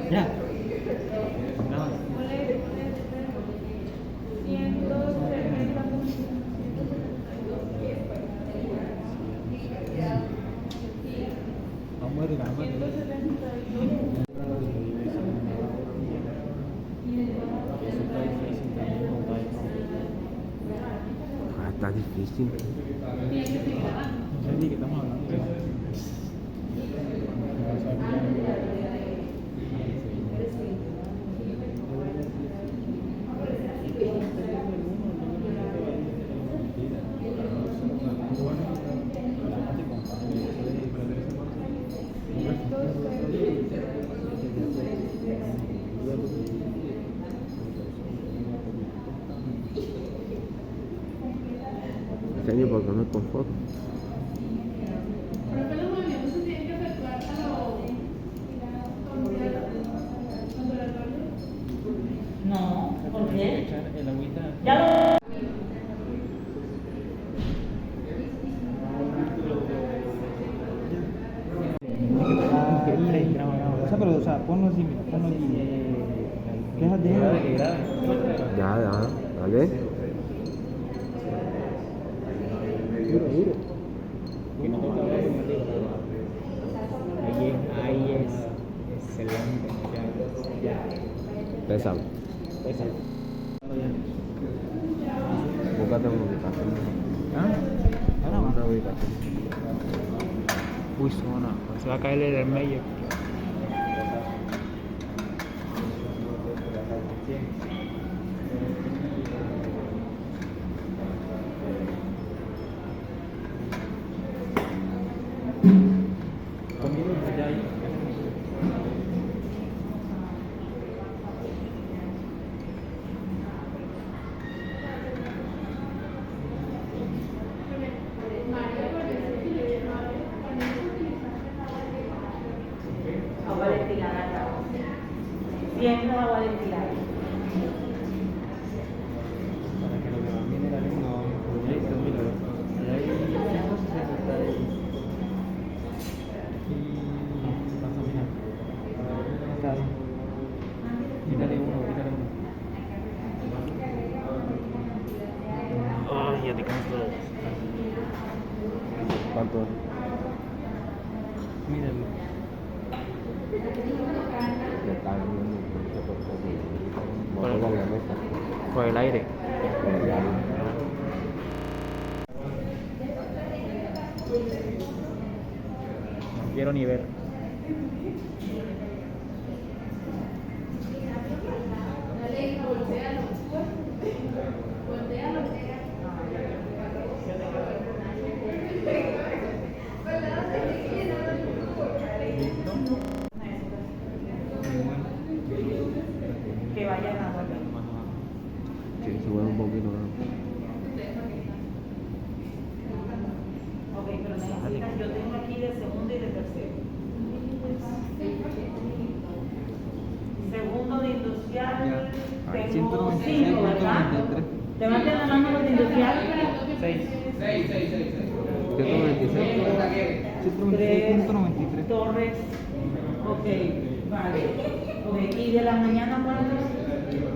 Ya. Vamos a ver, Está difícil. Sí, que estamos hablando. Este año porque no es con fotos. No, ¿por qué? Echar el agüita. Ya lo... O sea, pero, o sea, ponlo así, mira, ponlo aquí. Quéjate de él. Ya, dale. Duro. Que no toca hablar con el dedo. Ahí es. Excelente. Ya. Pésalo. Esa. Búscate una ubicación. ¿Ah? Ahora Una va. ubicación. Uy, zona. Se va a caer el medio. Agua destilada acá. Siempre agua destilada. Para que lo que van viene la lengua. Listo, míralo. Ahí hay 166. Y pasa, mira. Acá. Quítale uno. Ay, ya te canso. ¿Cuánto? Míralo. Le está viendo Por el- la mesa. Por el aire. No quiero ni ver. Que vayan a agua. Sí, se mueve un poquito. Ok, pero necesitas, yo tengo aquí de segundo y de tercero. Segundo de industrial, tengo 196, 5, ¿verdad? 193. ¿Te vas a tener la mano de industrial? 6. 196. 196.93. Torres. Ok, vale. Ok, ¿y de la mañana cuántos?